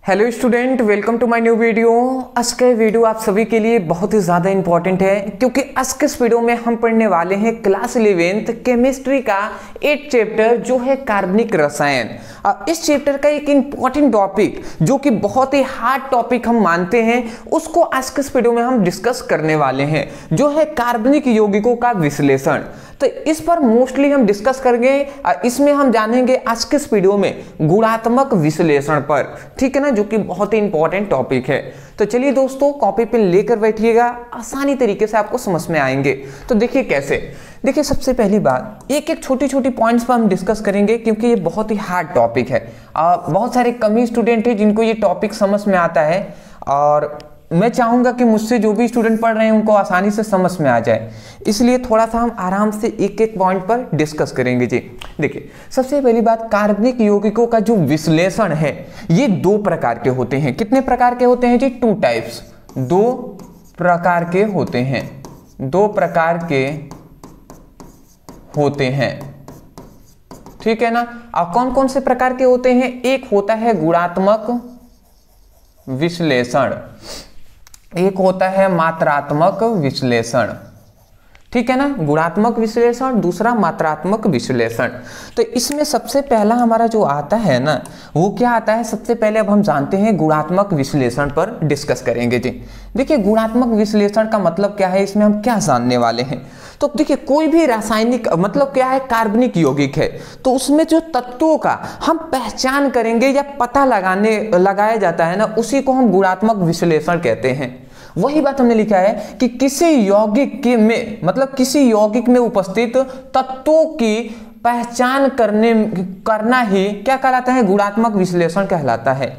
Hello student, welcome to my new video. आज का video आप सभी के लिए बहुत ही ज़्यादा इंपॉर्टेंट है क्योंकि आज के इस वीडियो में हम पढ़ने वाले हैं क्लास 11th केमिस्ट्री का 8 चैप्टर जो है कार्बनिक रसायन। इस चैप्टर का एक इंपॉर्टेंट टॉपिक जो कि बहुत ही हार्ड टॉपिक हम मानते हैं उसको आज के इस वीडियो में हम डिस्कस करने वाले हैं, जो है कार्बनिक यौगिकों का विश्लेषण। तो इस पर मोस्टली हम डिस्कस करेंगे। इसमें हम जानेंगे आज के इस वीडियो में गुणात्मक विश्लेषण पर, ठीक है ना, जो कि बहुत ही इंपॉर्टेंट टॉपिक है। तो चलिए दोस्तों, कॉपी पेन लेकर बैठिएगा, आसानी तरीके से आपको समझ में आएंगे। तो देखिए कैसे, देखिए सबसे पहली बात, एक एक छोटी छोटी पॉइंट्स पर हम डिस्कस करेंगे क्योंकि ये बहुत ही हार्ड टॉपिक है। बहुत सारे कम ही स्टूडेंट हैं जिनको ये टॉपिक समझ में आता है और मैं चाहूंगा कि मुझसे जो भी स्टूडेंट पढ़ रहे हैं उनको आसानी से समझ में आ जाए, इसलिए थोड़ा सा हम आराम से एक एक पॉइंट पर डिस्कस करेंगे जी। देखिए सबसे पहली बात, कार्बनिक यौगिकों का जो विश्लेषण है ये दो प्रकार के होते हैं। कितने प्रकार के होते हैं जी? 2 टाइप्स, 2 प्रकार के होते हैं, 2 प्रकार के होते हैं, ठीक है ना। और कौन कौन से प्रकार के होते हैं? एक होता है गुणात्मक विश्लेषण, एक होता है मात्रात्मक विश्लेषण, ठीक है ना। गुणात्मक विश्लेषण, दूसरा मात्रात्मक विश्लेषण। तो इसमें सबसे पहला हमारा जो आता है ना, वो क्या आता है? सबसे पहले अब हम जानते हैं गुणात्मक विश्लेषण पर डिस्कस करेंगे जी। देखिए गुणात्मक विश्लेषण का मतलब क्या है, इसमें हम क्या जानने वाले हैं। तो देखिए कोई भी रासायनिक मतलब क्या है, कार्बनिक यौगिक है तो उसमें जो तत्वों का हम पहचान करेंगे या पता लगाया जाता है ना, उसी को हम गुणात्मक विश्लेषण कहते हैं। वही बात हमने लिखा है कि किसी यौगिक के में मतलब किसी यौगिक में उपस्थित तत्वों की पहचान करना ही क्या कहलाता है? गुणात्मक विश्लेषण कहलाता है।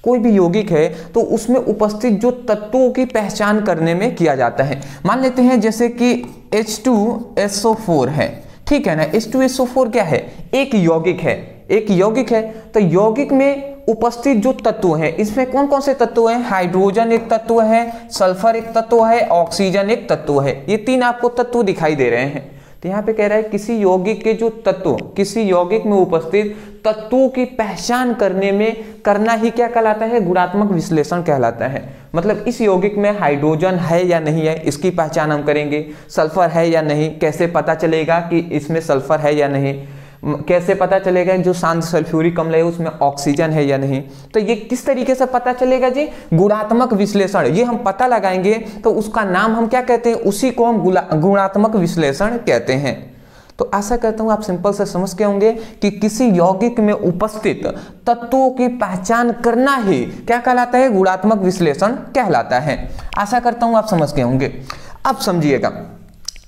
कोई भी यौगिक है तो उसमें उपस्थित जो तत्वों की पहचान करने में किया जाता है। मान लेते हैं जैसे कि H2SO4 है, ठीक है ना। H2SO4 क्या है? एक यौगिक है, एक यौगिक है। तो यौगिक में उपस्थित जो तत्व है, इसमें कौन कौन से तत्व हैं? हाइड्रोजन एक तत्व है, सल्फर एक तत्व है, ऑक्सीजन एक तत्व है। ये 3 आपको तत्व दिखाई दे रहे हैं। तो यहाँ पे कह रहा है किसी यौगिक के जो तत्व, किसी यौगिक में उपस्थित तत्वों की पहचान करना ही क्या कहलाता है? गुणात्मक विश्लेषण कहलाता है। मतलब इस यौगिक में हाइड्रोजन है या नहीं है, इसकी पहचान हम करेंगे। सल्फर है या नहीं, कैसे पता चलेगा कि इसमें सल्फर है या नहीं। कैसे पता चलेगा जो शांत सल्फ्यूरिक अम्ल है उसमें ऑक्सीजन है या नहीं। तो ये किस तरीके से पता चलेगा जी? गुणात्मक विश्लेषण। ये हम पता लगाएंगे तो उसका नाम हम क्या कहते हैं? उसी को हम गुणात्मक विश्लेषण कहते हैं। तो आशा करता हूं आप सिंपल से समझ के होंगे कि किसी यौगिक में उपस्थित तत्वों की पहचान करना ही क्या कहलाता है? गुणात्मक विश्लेषण कहलाता है। आशा करता हूं आप समझ के होंगे। अब समझिएगा,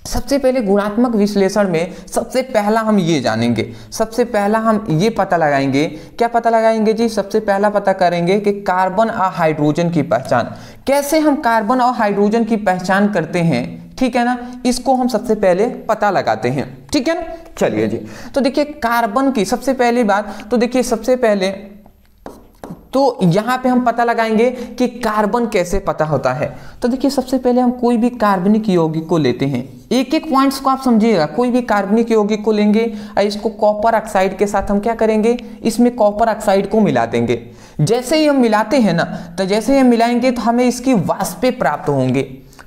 सबसे पहले गुणात्मक विश्लेषण में सबसे पहला हम ये जानेंगे, सबसे पहला हम ये पता लगाएंगे। क्या पता लगाएंगे जी? सबसे पहला पता करेंगे कि कार्बन और हाइड्रोजन की पहचान। कैसे हम कार्बन और हाइड्रोजन की पहचान करते हैं, ठीक है ना, इसको हम सबसे पहले पता लगाते हैं, ठीक है ना। चलिए जी, तो देखिए कार्बन की सबसे पहली बात, तो देखिए सबसे पहले तो यहां पे हम पता लगाएंगे कि कार्बन कैसे पता होता है। तो देखिए सबसे पहले हम कोई भी कार्बनिक यौगिक को लेते हैं, एक एक पॉइंट्स को आप समझिएगा। कोई भी कार्बनिक यौगिक को लेंगे और इसको कॉपर ऑक्साइड के साथ हम क्या करेंगे? इसमें कॉपर ऑक्साइड को मिला देंगे। जैसे ही हम मिलाते हैं ना, तो जैसे ही हम मिलाएंगे तो हमें इसकी वाष्पें प्राप्त होंगे,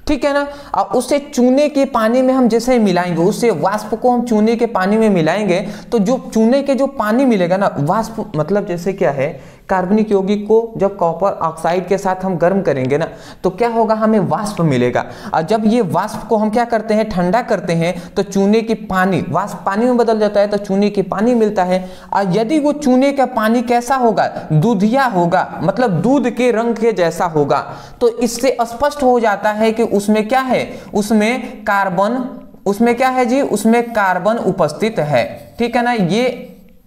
ठीक है ना। और उसे चूने के पानी में हम जैसे मिलाएंगे, उससे वाष्प को हम चूने के पानी में मिलाएंगे तो जो चूने के जो पानी मिलेगा ना, वाष्प मतलब जैसे क्या है, कार्बनिक यौगिक को जब कॉपर ऑक्साइड के साथ हम गर्म करेंगे ना, तो क्या होगा? हमें वाष्प मिलेगा। और जब ये वाष्प को हम क्या करते हैं? ठंडा करते हैं, तो चूने की पानी, वाष्प पानी में बदल जाता है तो चूने की पानी मिलता है। और यदि वो चूने का पानी कैसा होगा? दूधिया होगा, मतलब दूध के रंग के जैसा होगा, तो इससे स्पष्ट हो जाता है कि उसमें क्या है? उसमें कार्बन, उसमें क्या है जी? उसमें कार्बन उपस्थित है, ठीक है ना। ये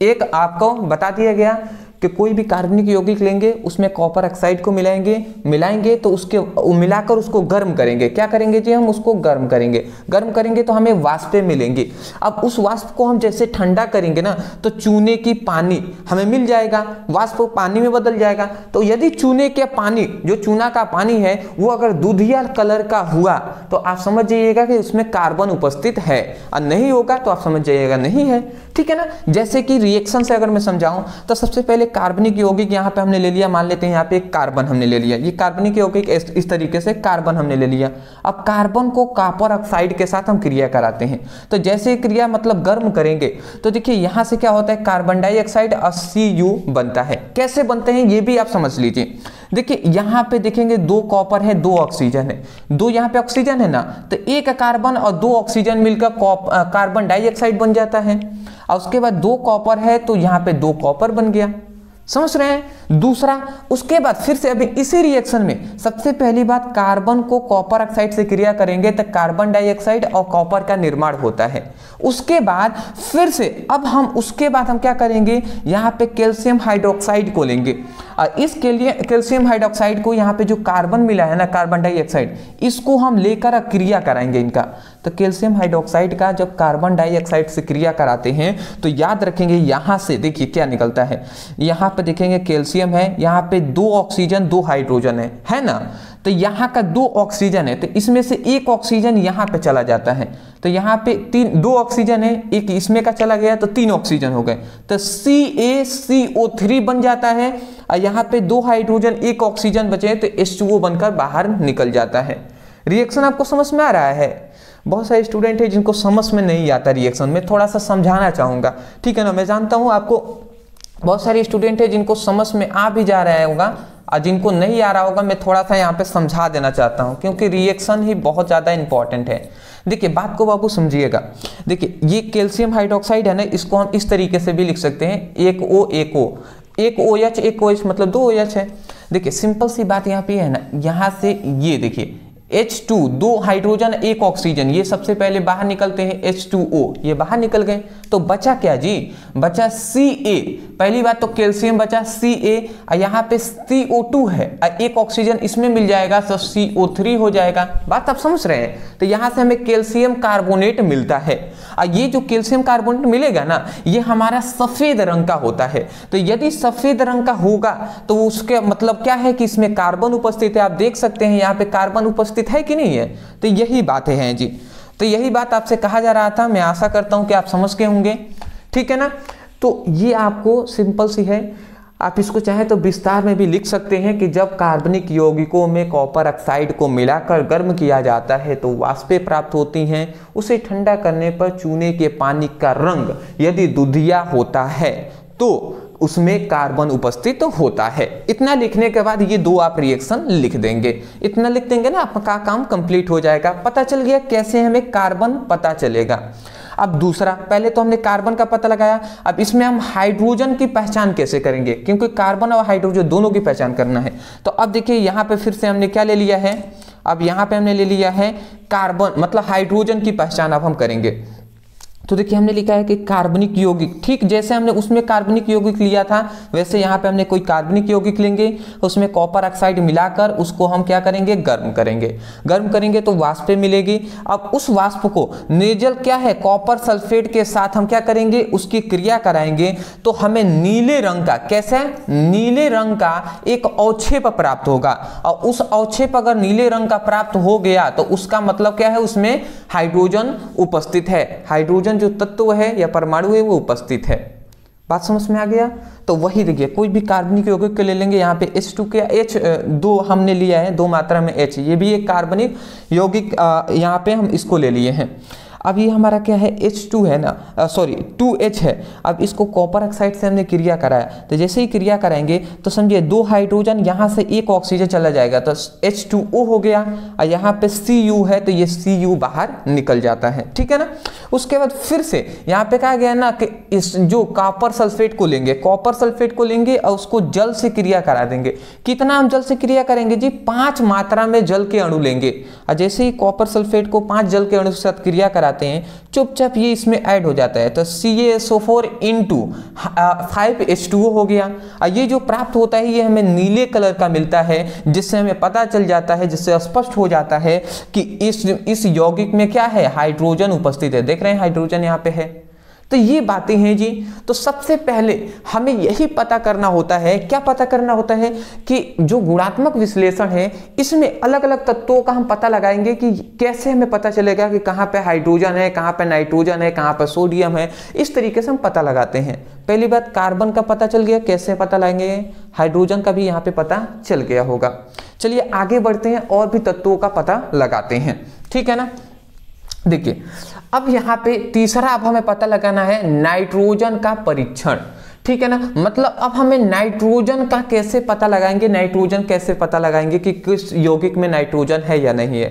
एक आपको बता दिया गया कि कोई भी कार्बनिक यौगिक लेंगे, उसमें कॉपर ऑक्साइड को मिलाएंगे तो उसके मिलाकर उसको गर्म करेंगे। क्या करेंगे जी? हम उसको गर्म करेंगे तो हमें वाष्पें मिलेंगी। अब उस वाष्प को हम जैसे ठंडा करेंगे ना, तो चूने की पानी हमें मिल जाएगा, वाष्प पानी में बदल जाएगा। तो यदि चूने के पानी, जो चूना का पानी है वो अगर दूधिया कलर का हुआ तो आप समझ जाइएगा कि उसमें कार्बन उपस्थित है, और नहीं होगा तो आप समझ जाइएगा नहीं है, ठीक है ना। जैसे कि रिएक्शन से अगर मैं समझाऊं तो सबसे पहले कार्बनिक यौगिक यहाँ पे हमने ले लिया, मान लेते हैं यहाँ पे एक कार्बन हमने ले लिया, ये कार्बनिक यौगिक इस तरीके से कार्बन हमने ले लिया। अब कार्बन को कॉपर ऑक्साइड के साथ हम क्रिया कराते हैं, तो जैसे क्रिया मतलब गर्म करेंगे तो देखिए यहाँ से क्या होता है, कार्बन डाइऑक्साइड और Cu बनता है। कैसे बनते हैं ये भी आप समझ लीजिए। देखिए यहाँ पे देखेंगे 2 कॉपर है, 2 ऑक्सीजन है, 2 यहाँ पे ऑक्सीजन है ना, तो 1 कार्बन और 2 ऑक्सीजन मिलकर कार्बन डाइऑक्साइड बन जाता है। और उसके बाद 2 कॉपर है तो यहाँ पे 2 कॉपर बन गया, समझ रहे हैं। दूसरा, उसके बाद फिर से अभी इसी रिएक्शन में सबसे पहली बात, कार्बन को कॉपर ऑक्साइड से क्रिया करेंगे तो कार्बन डाइऑक्साइड और कॉपर का निर्माण होता है। उसके बाद फिर से अब उसके बाद हम क्या करेंगे, यहाँ पे कैल्शियम हाइड्रोक्साइड को लेंगे और इसके लिए कैल्शियम हाइड्रोक्साइड को यहाँ पे जो कार्बन मिला है ना, कार्बन डाइऑक्साइड, इसको हम लेकर क्रिया कराएंगे इनका। तो कैल्शियम हाइड्रोक्साइड का जब कार्बन डाइऑक्साइड से क्रिया कराते हैं तो याद रखेंगे यहाँ से देखिए क्या निकलता है। यहाँ पे देखेंगे कैल्शियम है, यहाँ पे 2 ऑक्सीजन 2 हाइड्रोजन है ना, तो यहाँ का 2 ऑक्सीजन है तो इसमें से 1 ऑक्सीजन यहाँ पे चला जाता है, तो यहाँ पे 2 ऑक्सीजन है, एक इसमें का चला गया तो 3 ऑक्सीजन हो गए, तो CaCO3 बन जाता है। और यहाँ पे 2 हाइड्रोजन 1 ऑक्सीजन बचे तो H2O बनकर बाहर निकल जाता है। रिएक्शन आपको समझ में आ रहा है? बहुत सारे स्टूडेंट है जिनको समझ में नहीं आता रिएक्शन, में थोड़ा सा समझाना चाहूँगा, ठीक है ना। मैं जानता हूँ आपको बहुत सारे स्टूडेंट है जिनको समझ में आ भी जा रहा होगा और जिनको नहीं आ रहा होगा, मैं थोड़ा सा यहाँ पे समझा देना चाहता हूँ क्योंकि रिएक्शन ही बहुत ज़्यादा इंपॉर्टेंट है। देखिए बात को बाबू समझिएगा। देखिए ये कैल्शियम हाइड्रोक्साइड है ना, इसको हम इस तरीके से भी लिख सकते हैं, एक OH एक OH मतलब 2 OH है। देखिए सिंपल सी बात यहाँ पे है ना, यहाँ से ये देखिए H2 2 हाइड्रोजन 1 ऑक्सीजन, ये सबसे पहले बाहर निकलते हैं, H2O ये बाहर निकल गए, तो बचा क्या जी, बचा Ca। पहली बात तो कैल्शियम बचा Ca और यहाँ पे CO2 है और 1 ऑक्सीजन इसमें मिल जाएगा तो CO3 हो जाएगा। बात आप समझ रहे हैं? तो यहाँ से हमें कैल्शियम कार्बोनेट मिलता है और ये जो कैल्शियम कार्बोनेट मिलेगा ना, ये हमारा सफेद रंग का होता है। तो यदि सफेद रंग का होगा तो उसके मतलब क्या है कि इसमें कार्बन उपस्थित है। आप देख सकते हैं यहाँ पे कार्बन उपस्थित है कि नहीं है, तो यही बातें हैं जी। तो यही बात आपसे कहा जा रहा था, मैं आशा करता हूं कि आप समझ गए होंगे, ठीक है ना। तो ये आपको सिंपल सी है, आप इसको चाहे तो विस्तार में भी लिख सकते हैं कि जब कार्बनिक यौगिकों में कॉपर ऑक्साइड को मिलाकर गर्म किया जाता है तो वाष्पें प्राप्त होती हैं। उसे ठंडा करने पर चूने के पानी का रंग यदि दुधिया होता है तो उसमें कार्बन उपस्थित होता है। इतना लिखने के बाद ये 2 आप रिएक्शन लिख देंगे, इतना लिख देंगे ना, आपका काम कंप्लीट हो जाएगा। पता चल गया कैसे हमें कार्बन पता चलेगा। अब दूसरा, पहले तो हमने कार्बन का पता लगाया, अब इसमें हम हाइड्रोजन की पहचान कैसे करेंगे, क्योंकि कार्बन और हाइड्रोजन दोनों की पहचान करना है। तो अब देखिए यहाँ पे फिर से हमने क्या ले लिया है, अब यहाँ पे हमने ले लिया है कार्बन मतलब हाइड्रोजन की पहचान अब हम करेंगे। तो देखिए हमने लिखा है कि कार्बनिक यौगिक, ठीक जैसे हमने उसमें कार्बनिक यौगिक लिया था वैसे यहाँ पे हमने कोई कार्बनिक यौगिक लेंगे, उसमें कॉपर ऑक्साइड मिलाकर उसको हम क्या करेंगे, गर्म करेंगे तो वाष्पें मिलेगी। अब उस वाष्प को नेजल क्या है, कॉपर सल्फेट के साथ हम क्या करेंगे, उसकी क्रिया कराएंगे तो हमें नीले रंग का, कैसे, नीले रंग का एक अवक्षेप प्राप्त होगा। और उस अवक्षेप अगर नीले रंग का प्राप्त हो गया तो उसका मतलब क्या है, उसमें हाइड्रोजन उपस्थित है, हाइड्रोजन जो तत्व है या परमाणु है वो उपस्थित है। बात समझ में आ गया? तो वही देखिए कोई भी कार्बनिक यौगिक को ले लेंगे, यहाँ पे H2 के H2 हमने लिया है 2 मात्रा में H, ये भी एक कार्बनिक यौगिक, यहाँ पे हम इसको ले लिए हैं। अब ये हमारा क्या है, H2 है ना, सॉरी 2H है। अब इसको कॉपर ऑक्साइड से हमने क्रिया कराया, तो जैसे ही क्रिया कराएंगे तो समझिए 2 हाइड्रोजन यहाँ से 1 ऑक्सीजन चला जाएगा तो H2O हो गया, और यहाँ पे Cu है तो ये Cu बाहर निकल जाता है, ठीक है ना। उसके बाद फिर से यहाँ पे कहा गया ना कि इस जो कॉपर सल्फेट को लेंगे, कॉपर सल्फेट को लेंगे और उसको जल से क्रिया करा देंगे। कितना हम जल से क्रिया करेंगे जी, 5 मात्रा में जल के अणु लेंगे, और जैसे ही कॉपर सल्फेट को 5 जल के अणु के साथ क्रिया कराते हैं चुपचाप ये इसमें ऐड हो जाता है, तो CaSO4 into 5H2O हो गया। और ये जो प्राप्त होता है ये हमें नीले कलर का मिलता है, जिससे हमें पता चल जाता है, जिससे स्पष्ट हो जाता है कि इस यौगिक में क्या है, हाइड्रोजन उपस्थित है। देख रहे हैं हाइड्रोजन यहाँ पे है, तो ये बातें हैं जी। तो सबसे पहले हमें यही पता करना होता है, क्या पता करना होता है कि जो गुणात्मक विश्लेषण है इसमें अलग अलग तत्वों का हम पता लगाएंगे कि कैसे हमें पता चलेगा कि कहाँ पे हाइड्रोजन है, कहाँ पे नाइट्रोजन है, कहाँ पे सोडियम है। इस तरीके से हम पता लगाते हैं। पहली बात कार्बन का पता चल गया, कैसे पता लगाएंगे, हाइड्रोजन का भी यहाँ पे पता चल गया होगा। चलिए आगे बढ़ते हैं और भी तत्वों का पता लगाते हैं, ठीक है ना। देखिए अब यहाँ पे तीसरा अब हमें पता लगाना है नाइट्रोजन का परीक्षण, ठीक है ना। मतलब अब हमें नाइट्रोजन का कैसे पता लगाएंगे, नाइट्रोजन कैसे पता लगाएंगे कि किस यौगिक में नाइट्रोजन है या नहीं है।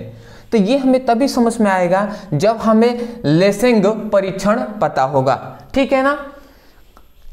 तो ये हमें तभी समझ में आएगा जब हमें लेसेंग परीक्षण पता होगा, ठीक है ना।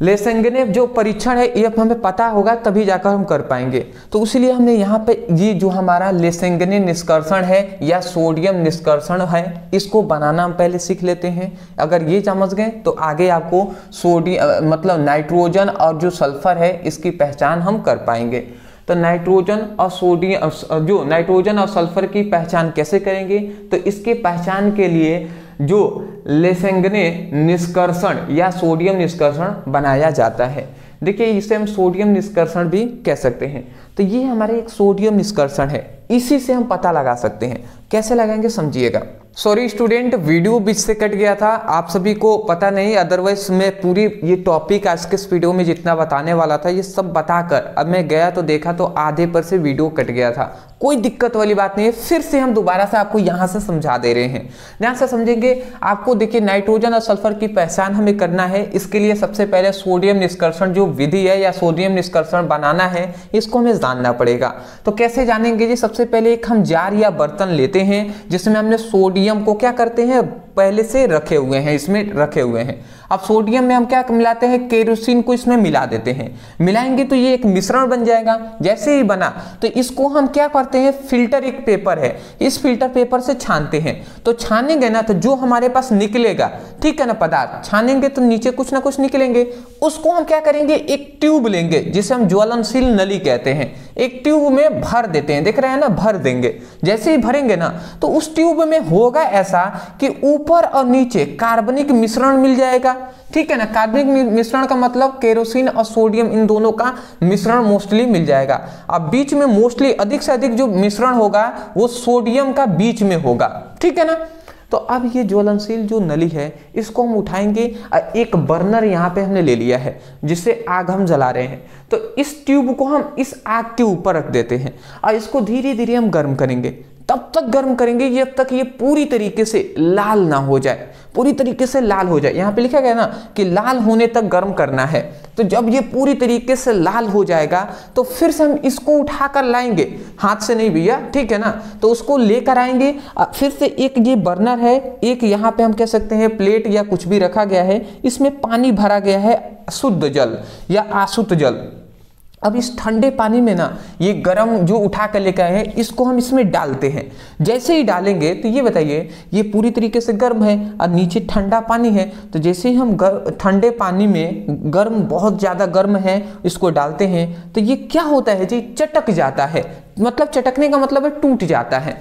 लेसेंगने जो परीक्षण है ये हमें पता होगा तभी जाकर हम कर पाएंगे। तो इसलिए हमने यहाँ पे ये जो हमारा लेसेंगने निष्कर्षण है या सोडियम निष्कर्षण है, इसको बनाना हम पहले सीख लेते हैं। अगर ये समझ गए तो आगे आपको सोडियम मतलब नाइट्रोजन और जो सल्फर है इसकी पहचान हम कर पाएंगे। तो नाइट्रोजन और सोडियम, जो नाइट्रोजन और सल्फर की पहचान कैसे करेंगे, तो इसके पहचान के लिए जो लेसेंगने निष्कर्षण या सोडियम निष्कर्षण बनाया जाता है। देखिए इसे हम सोडियम निष्कर्षण भी कह सकते हैं। तो ये हमारे एक सोडियम निष्कर्षण है, इसी से हम पता लगा सकते हैं। कैसे लगाएंगे समझिएगा। सॉरी स्टूडेंट, वीडियो बीच से कट गया था, आप सभी को पता नहीं, अदरवाइज मैं पूरी ये टॉपिक आज के इस वीडियो में जितना बताने वाला था ये सब बताकर अब मैं गया तो देखा तो आधे पर से वीडियो कट गया था। कोई दिक्कत वाली बात नहीं है, फिर से हम दोबारा से आपको यहाँ से समझा दे रहे हैं, ध्यान से समझेंगे। आपको देखिए नाइट्रोजन और सल्फर की पहचान हमें करना है। इसके लिए सबसे पहले सोडियम निष्कर्षण जो विधि है या सोडियम निष्कर्षण बनाना है, इसको हमें जानना पड़ेगा। तो कैसे जानेंगे जी, सबसे पहले एक हम जार या बर्तन लेते हैं जिसमें हमने सोडियम को क्या करते हैं पहले से रखे हुए हैं, इसमें रखे हुए हैं। अब सोडियम में हम क्या मिलाते हैं, केरोसिन को इसमें मिला देते हैं। मिलाएंगे तो ये एक मिश्रण बन जाएगा। जैसे ही बना तो इसको हम क्या करते हैं, फिल्टर एक पेपर है, इस फिल्टर पेपर से छानते हैं। तो छानेंगे ना तो जो हमारे पास निकलेगा, ठीक है ना, पदार्थ छानेंगे तो नीचे कुछ ना कुछ निकलेंगे। उसको हम क्या करेंगे, एक ट्यूब लेंगे जिसे हम ज्वलनशील नली कहते हैं, एक ट्यूब में भर देते हैं, देख रहे हैं ना, भर देंगे। जैसे ही भरेंगे ना तो उस ट्यूब में होगा ऐसा कि ऊपर और नीचे कार्बनिक मिश्रण मिल जाएगा, ठीक है ना। कार्बनिक मिश्रण का मतलब केरोसिन और सोडियम इन दोनों का मिश्रण मोस्टली मिल जाएगा। अब बीच में मोस्टली अधिक से अधिक जो मिश्रण होगा वो सोडियम का बीच में होगा, ठीक है ना। तो अब ये ज्वलनशील जो नली है इसको हम उठाएंगे, एक बर्नर यहाँ पे हमने ले लिया है जिससे आग हम जला रहे हैं। तो इस ट्यूब को हम इस आग के ऊपर रख देते हैं और इसको धीरे धीरे हम गर्म करेंगे। तब तक गर्म करेंगे जब तक ये पूरी तरीके से लाल ना हो जाए, पूरी तरीके से लाल हो जाए। यहाँ पे लिखा गया ना कि लाल होने तक गर्म करना है। तो जब ये पूरी तरीके से लाल हो जाएगा तो फिर से हम इसको उठाकर लाएंगे, हाथ से नहीं भैया, ठीक है ना। तो उसको लेकर आएंगे, फिर से एक ये बर्नर है, एक यहाँ पे हम कह सकते हैं प्लेट या कुछ भी रखा गया है, इसमें पानी भरा गया है, शुद्ध जल या आशुद्ध जल। अब इस ठंडे पानी में ना ये गर्म जो उठा कर लेकर आए हैं इसको हम इसमें डालते हैं। जैसे ही डालेंगे तो ये बताइए ये पूरी तरीके से गर्म है और नीचे ठंडा पानी है। तो जैसे ही हम ठंडे पानी में गर्म, बहुत ज़्यादा गर्म है, इसको डालते हैं तो ये क्या होता है जी, चटक जाता है। मतलब चटकने का मतलब है टूट जाता है।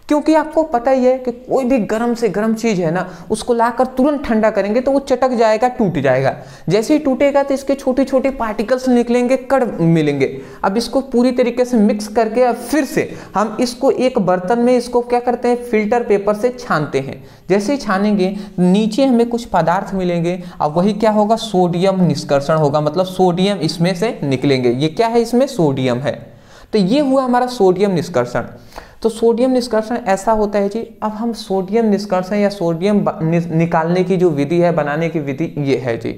क्योंकि आपको पता ही है कि कोई भी गर्म से गर्म चीज़ है ना उसको लाकर तुरंत ठंडा करेंगे तो वो चटक जाएगा, टूट जाएगा। जैसे ही टूटेगा तो इसके छोटे छोटे पार्टिकल्स निकलेंगे, कण मिलेंगे। अब इसको पूरी तरीके से मिक्स करके अब फिर से हम इसको एक बर्तन में इसको क्या करते हैं, फिल्टर पेपर से छानते हैं। जैसे ही छानेंगे नीचे हमें कुछ पदार्थ मिलेंगे, अब वही क्या होगा, सोडियम निष्कर्षण होगा। मतलब सोडियम इसमें से निकलेंगे। ये क्या है, इसमें सोडियम है। तो ये हुआ हमारा सोडियम निष्कर्षण। तो सोडियम निष्कर्षण ऐसा होता है जी। अब हम सोडियम निष्कर्षण या सोडियम निकालने की जो विधि है, बनाने की विधि, ये है जी।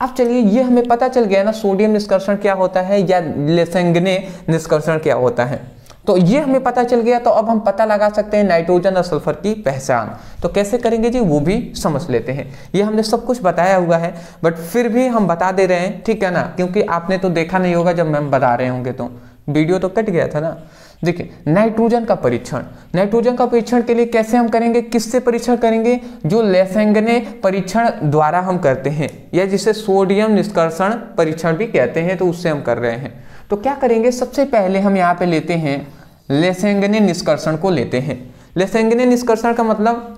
अब चलिए ये हमें पता चल गया ना सोडियम निष्कर्षण क्या होता है या लेसेंगने निष्कर्षण क्या होता है। तो ये हमें पता चल गया। तो अब हम पता लगा सकते हैं नाइट्रोजन और सल्फर की पहचान। तो कैसे करेंगे जी, वो भी समझ लेते हैं। ये हमने सब कुछ बताया हुआ है बट फिर भी हम बता दे रहे हैं, ठीक है ना, क्योंकि आपने तो देखा नहीं होगा जब हम बता रहे होंगे तो वीडियो तो कट गया था ना। देखिए नाइट्रोजन का परीक्षण, नाइट्रोजन का परीक्षण के लिए कैसे हम करेंगे, किससे परीक्षण करेंगे, जो लेसेंगने परीक्षण द्वारा हम करते हैं या जिसे सोडियम निष्कर्षण परीक्षण भी कहते हैं, तो उससे हम कर रहे हैं। तो क्या करेंगे, सबसे पहले हम यहाँ पे लेते हैं लेसेंगने निष्कर्षण को लेते हैं। लेसेंगने निष्कर्षण का मतलब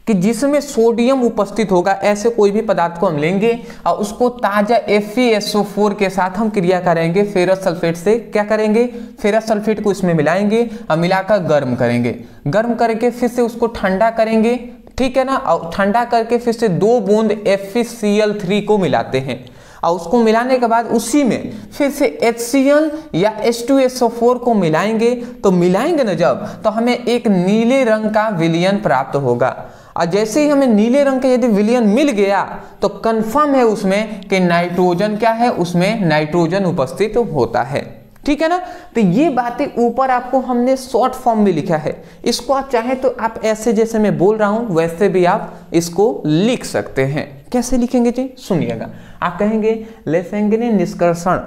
कि जिसमें सोडियम उपस्थित होगा, ऐसे कोई भी पदार्थ को हम लेंगे और उसको ताजा FeSO4 के साथ हम क्रिया करेंगे, फेरस सल्फेट से क्या करेंगे, फेरस सल्फेट को इसमें मिलाएंगे और मिलाकर गर्म करेंगे, गर्म करके फिर से उसको ठंडा करेंगे, ठीक है ना, और ठंडा करके फिर से 2 बूंद FeCl3 को मिलाते हैं और उसको मिलाने के बाद उसी में फिर से HCl या H2SO4 को मिलाएंगे। तो मिलाएंगे ना जब, तो हमें एक नीले रंग का विलयन प्राप्त होगा और जैसे ही हमें नीले रंग का यदि विलयन मिल गया तो कंफर्म है उसमें कि नाइट्रोजन क्या है, उसमें नाइट्रोजन उपस्थित होता है, ठीक है ना। तो ये बातें ऊपर आपको हमने शॉर्ट फॉर्म में लिखा है, इसको आप चाहे तो आप ऐसे जैसे मैं बोल रहा हूं वैसे भी आप इसको लिख सकते हैं। कैसे लिखेंगे जी, सुनिएगा। आप कहेंगे लेसेंगने निष्कर्षण,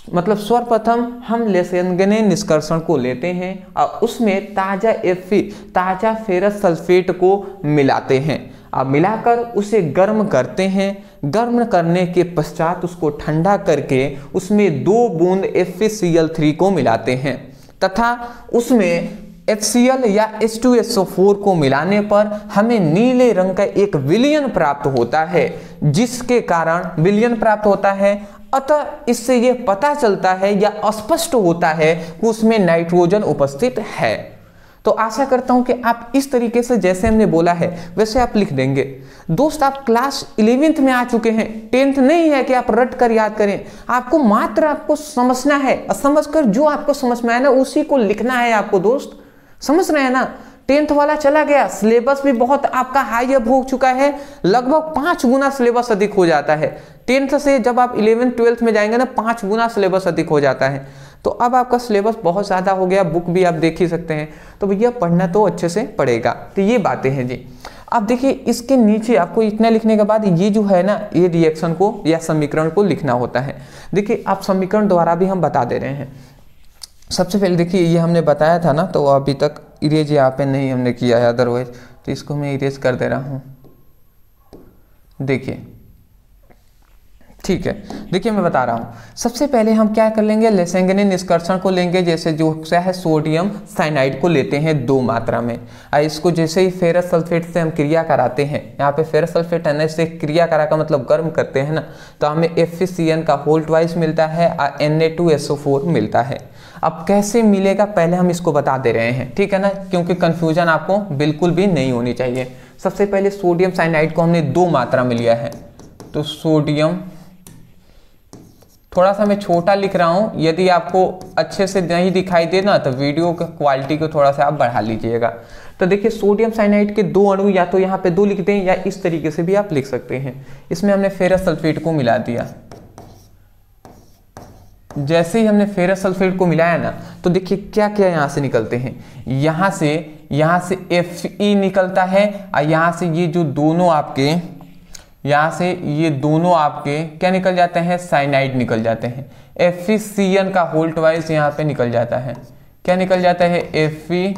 मतलब सर्वप्रथम हम लेसेंगने निष्कर्षण को लेते हैं और उसमें ताजा ताजा फेरस सल्फेट को मिलाते हैं। अब मिलाकर उसे गर्म करते हैं, गर्म करने के पश्चात उसको ठंडा करके उसमें 2 बूंद FeCl3 को मिलाते हैं तथा उसमें HCl या H2SO4 को मिलाने पर हमें नीले रंग का एक विलयन प्राप्त होता है, जिसके कारण विलयन प्राप्त होता है। अतः इससे यह पता चलता है या स्पष्ट होता है कि उसमें नाइट्रोजन उपस्थित है। तो आशा करता हूं कि आप इस तरीके से जैसे हमने बोला है वैसे आप लिख देंगे। दोस्त आप क्लास 11th में आ चुके हैं, 10th नहीं है कि आप रट कर याद करें, आपको मात्र आपको समझना है और समझकर जो आपको समझ में आए ना उसी को लिखना है आपको। दोस्त समझ रहे हैं ना, 10th वाला चला गया, सिलेबस भी बहुत आपका हाई अब हो चुका है, लगभग 5 गुना सिलेबस अधिक हो जाता है 10th से। जब आप 11th 12th में जाएंगे ना 5 गुना सिलेबस अधिक हो जाता है। तो अब आपका सिलेबस बहुत ज़्यादा हो गया, बुक भी आप देख ही सकते हैं, तो भैया पढ़ना तो अच्छे से पड़ेगा। तो ये बातें हैं जी। अब देखिए इसके नीचे आपको इतना लिखने के बाद ये जो है ना, ये रिएक्शन को या समीकरण को लिखना होता है। देखिए आप समीकरण द्वारा भी हम बता दे रहे हैं। सबसे पहले देखिए ये हमने बताया था ना, तो अभी तक इरेज यहाँ पे नहीं हमने किया है, अदरवाइज तो इसको मैं इरेज कर दे रहा हूँ। देखिए ठीक है, देखिए मैं बता रहा हूँ। सबसे पहले हम क्या कर लेंगे, लेसेंगने निष्कर्षण को लेंगे, जैसे जो क्या है सोडियम साइनाइड को लेते हैं 2 मात्रा में। इसको जैसे ही फेरस सल्फेट से हम क्रिया कराते हैं, यहाँ पे फेरस सल्फेट है से क्रिया करा का मतलब गर्म करते हैं ना, तो हमें FeCN का होल ट्वाइस मिलता है और Na2SO4 मिलता है। अब कैसे मिलेगा पहले हम इसको बता दे रहे हैं, ठीक है ना, क्योंकि कंफ्यूजन आपको बिल्कुल भी नहीं होनी चाहिए। सबसे पहले सोडियम साइनाइड को हमने 2 मात्रा में लिया है, तो सोडियम, थोड़ा सा मैं छोटा लिख रहा हूं, यदि आपको अच्छे से नहीं दिखाई दे ना तो वीडियो की क्वालिटी को थोड़ा सा आप बढ़ा लीजिएगा। तो देखिए सोडियम साइनाइड के 2 अणु या तो यहाँ पे 2 लिख दें या इस तरीके से भी आप लिख सकते हैं। इसमें हमने फेरस सल्फेट को मिला दिया। जैसे ही हमने फेरस सल्फेट को मिलाया ना, तो देखिए क्या क्या यहाँ से निकलते हैं, यहाँ से Fe निकलता है और यहाँ से ये जो दोनों आपके, यहाँ से ये दोनों आपके क्या निकल जाते हैं, साइनाइड निकल जाते हैं। FeCN का होल ट्वाइस यहाँ पे निकल जाता है, क्या निकल जाता है, Fe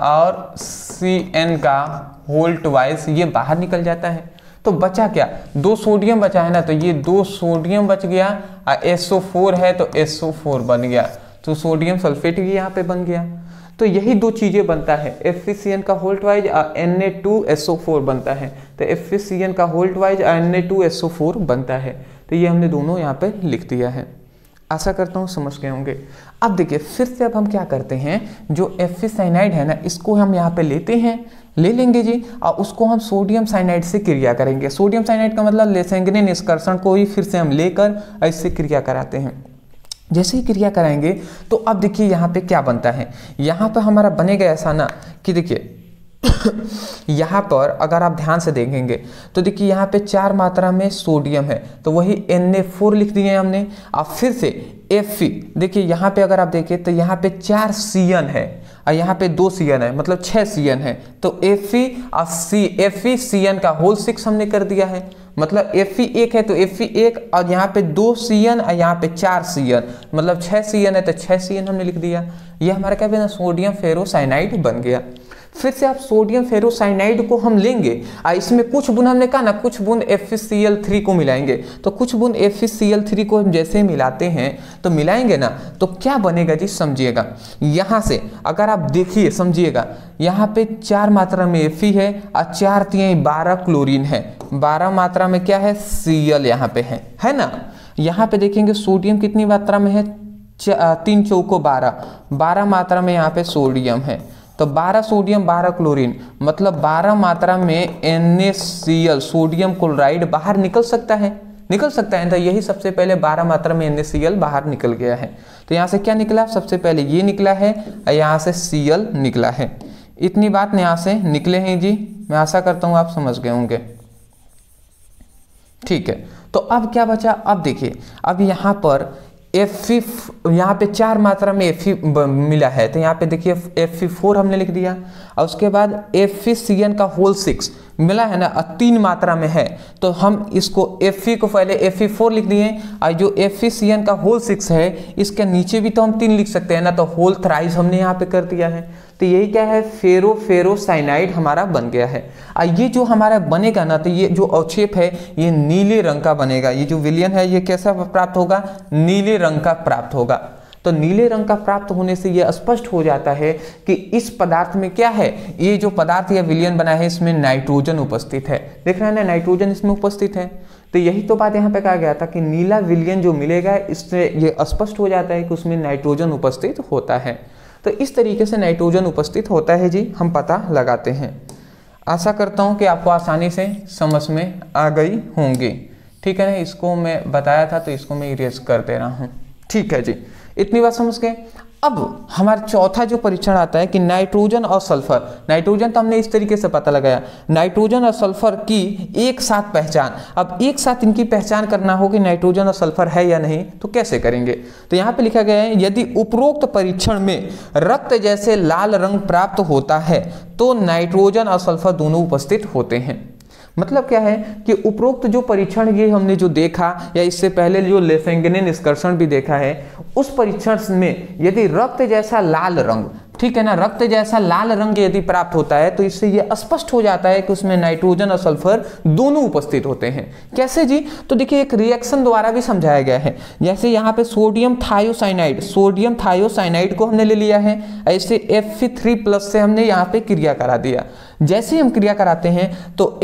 और Cn का होल ट्वाइस ये बाहर निकल जाता है। तो बचा क्या, 2 सोडियम बचा है ना, तो ये 2 सोडियम बच गया और SO4 है तो SO4 बन गया, तो सोडियम सल्फेट भी यहाँ पे बन गया। तो यही 2 चीजें बनता है, FeCN का होल ट्वाइज और Na2SO4 बनता है। तो FeCN का होल ट्वाइज और Na2SO4 बनता है। तो ये हमने दोनों यहाँ पे लिख दिया है। आशा करता हूँ समझ गए होंगे। अब देखिए फिर से अब हम क्या करते हैं, जो Fe साइनाइड है ना, इसको हम यहाँ पे लेते हैं, ले लेंगे जी, और उसको हम सोडियम साइनाइड से क्रिया करेंगे। सोडियम साइनाइड का मतलब लेसेंगने निष्कर्षण को ही फिर से हम लेकर इससे क्रिया कराते हैं। जैसे ही क्रिया कराएंगे तो अब देखिए यहाँ पे क्या बनता है, यहाँ पर हमारा बनेगा ऐसा ना कि देखिए यहाँ पर अगर आप ध्यान से देखेंगे तो देखिए यहाँ पे 4 मात्रा में सोडियम है, तो वही Na4 लिख दिए हमने। अब फिर से Fe, देखिए यहाँ पे अगर आप देखें तो यहाँ पे 4 Cn है और यहाँ पे 2 Cn है, मतलब 6 Cn है। तो Fe और FeCN का होल 6 हमने कर दिया है, मतलब Fe 1 है तो Fe 1 और यहाँ पे 2 Cn और यहाँ पे 4 Cn, मतलब 6 Cn है तो 6 Cn हमने लिख दिया। ये हमारा क्या बना, सोडियम फेरोसाइनाइड बन गया। फिर से आप सोडियम फेरोसाइनाइड को हम लेंगे और इसमें कुछ बूंद हमने कहा ना, कुछ बूंद FeCl3 को मिलाएंगे। तो कुछ बूंद FeCl3 को हम जैसे मिलाते हैं तो मिलाएंगे ना तो क्या बनेगा जी, समझिएगा। यहाँ से अगर आप देखिए समझिएगा, यहाँ पे 4 मात्रा में Fe है और 4 3 12 क्लोरीन है, 12 मात्रा में क्या है, Cl यहाँ पे है ना। यहाँ पे देखेंगे सोडियम कितनी मात्रा में है, 3 चौको 12, 12 मात्रा में यहाँ पे सोडियम है। तो 12 सोडियम 12 क्लोरीन मतलब 12 मात्रा में NaCl सोडियम क्लोराइड बाहर निकल सकता है तो यही सबसे पहले 12 मात्रा में NaCl बाहर निकल गया है। तो यहाँ से क्या निकला, सबसे पहले ये निकला है और यहाँ से Cl निकला है। इतनी बात यहाँ से निकले हैं जी, मैं आशा करता हूँ आप समझ गए होंगे। ठीक है, तो अब क्या बचा, अब देखिए अब यहाँ पर यहाँ पे 4 मात्रा में Fe मिला है तो यहाँ पे देखिए Fe4 हमने लिख दिया और उसके बाद FeCN का होल 6 मिला है ना, 3 मात्रा में है तो हम इसको Fe को पहले Fe4 लिख दिए और जो FeCN का होल 6 है इसके नीचे भी तो हम 3 लिख सकते हैं ना, तो होल थ्राइस हमने यहाँ पे कर दिया है। तो यही क्या है, फेरोसाइनाइड हमारा बन गया है। और ये जो हमारा बनेगा ना, तो ये जो अवक्षेप है ये नीले रंग का बनेगा। ये जो विलयन है ये कैसा प्राप्त होगा, नीले रंग का प्राप्त होगा। तो नीले रंग का प्राप्त होने से ये स्पष्ट हो जाता है कि इस पदार्थ में क्या है, ये जो पदार्थ या विलयन बना है इसमें नाइट्रोजन उपस्थित है। देख रहे हैं ना, नाइट्रोजन इसमें उपस्थित है। तो यही तो बात यहाँ पे कहा गया था कि नीला विलयन जो मिलेगा इससे ये स्पष्ट हो जाता है कि उसमें नाइट्रोजन उपस्थित होता है। तो इस तरीके से नाइट्रोजन उपस्थित होता है जी, हम पता लगाते हैं। आशा करता हूँ कि आपको आसानी से समझ में आ गई होंगी। ठीक है ना, इसको मैं बताया था तो इसको मैं इरेज कर दे रहा हूँ। ठीक है जी, इतनी बात समझ गए। अब हमारा चौथा जो परीक्षण आता है कि नाइट्रोजन और सल्फर। नाइट्रोजन तो हमने इस तरीके से पता लगाया, नाइट्रोजन और सल्फर की एक साथ पहचान। अब एक साथ इनकी पहचान करना हो कि नाइट्रोजन और सल्फर है या नहीं, तो कैसे करेंगे। तो यहाँ पे लिखा गया है, यदि उपरोक्त परीक्षण में रक्त जैसे लाल रंग प्राप्त होता है तो नाइट्रोजन और सल्फर दोनों उपस्थित होते हैं। मतलब क्या है कि उपरोक्त जो परीक्षण ये हमने जो देखा या इससे पहले जो लेफेंगने निष्कर्षण भी देखा है, उस परीक्षण में यदि रक्त जैसा लाल रंग, ठीक है ना, रक्त जैसा लाल रंग यदि प्राप्त होता है तो इससे ये स्पष्ट हो जाता है कि उसमें नाइट्रोजन और सल्फर दोनों उपस्थित होते हैं। कैसे जी, तो देखिए एक रिएक्शन द्वारा भी समझाया गया है। जैसे यहाँ पे सोडियम थायोसाइनाइड को हमने ले लिया है, ऐसे Fe3+ से हमने यहाँ पे क्रिया करा दिया। जैसे ही हम क्रिया कराते हैं तो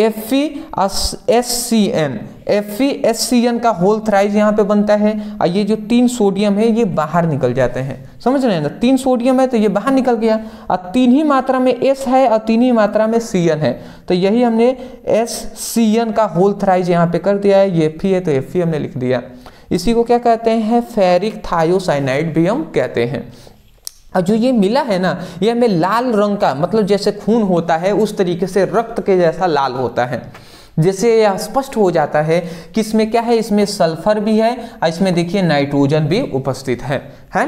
FeSCN का होल थ्राइस यहाँ पे बनता है और ये जो 3 सोडियम है ये बाहर निकल जाते हैं। समझ रहे हैं ना, 3 सोडियम है तो ये बाहर निकल गया और 3 ही मात्रा में S है और 3 ही मात्रा में Cn है। तो यही हमने SCN का होल थ्राइस यहाँ पे कर दिया है। ये Fe है तो Fe हमने लिख दिया। इसी को क्या कहते हैं, फेरिक थायोसाइनाइड भी हम कहते हैं। और जो ये मिला है ना, ये हमें लाल रंग का, मतलब जैसे खून होता है उस तरीके से रक्त के जैसा लाल होता है। जैसे यह स्पष्ट हो जाता है कि इसमें क्या है, इसमें सल्फर भी है और इसमें देखिए नाइट्रोजन भी उपस्थित है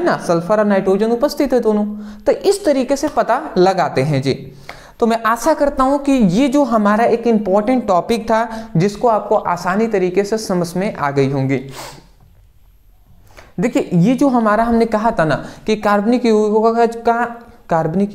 ना, सल्फर और नाइट्रोजन उपस्थित है दोनों। तो इस तरीके से पता लगाते हैं जी। तो मैं आशा करता हूं कि ये जो हमारा एक इम्पॉर्टेंट टॉपिक था जिसको आपको आसानी तरीके से समझ में आ गई होंगी। देखिए ये जो हमारा हमने कहा था ना कि कार्बनिक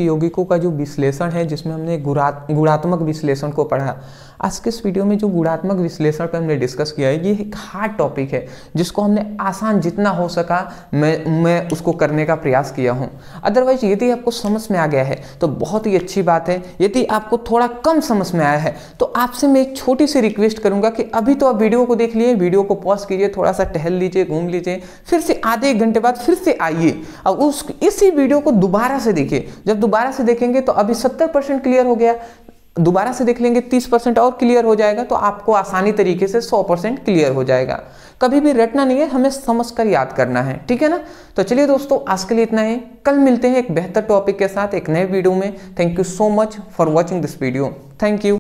यौगिकों का जो विश्लेषण है, जिसमें हमने गुणात्मक विश्लेषण को पढ़ा। आज के इस वीडियो में जो गुणात्मक विश्लेषण पर हमने डिस्कस किया है, ये एक हार्ड टॉपिक है जिसको हमने आसान जितना हो सका मैं उसको करने का प्रयास किया हूँ। अदरवाइज यदि आपको समझ में आ गया है तो बहुत ही अच्छी बात है। यदि आपको थोड़ा कम समझ में आया है तो आपसे मैं एक छोटी सी रिक्वेस्ट करूँगा कि अभी तो आप वीडियो को देख लिए, वीडियो को पॉज कीजिए, थोड़ा सा टहल लीजिए, घूम लीजिए, फिर से आधे 1 घंटे बाद फिर से आइए और इसी वीडियो को दोबारा से देखिए। जब दोबारा से देखेंगे तो अभी 70% क्लियर हो गया, दोबारा से देख लेंगे 30% और क्लियर हो जाएगा, तो आपको आसानी तरीके से 100% क्लियर हो जाएगा। कभी भी रटना नहीं है, हमें समझकर याद करना है, ठीक है ना। तो चलिए दोस्तों, आज के लिए इतना ही। कल मिलते हैं एक बेहतर टॉपिक के साथ एक नए वीडियो में। Thank you so much for watching this video. Thank you.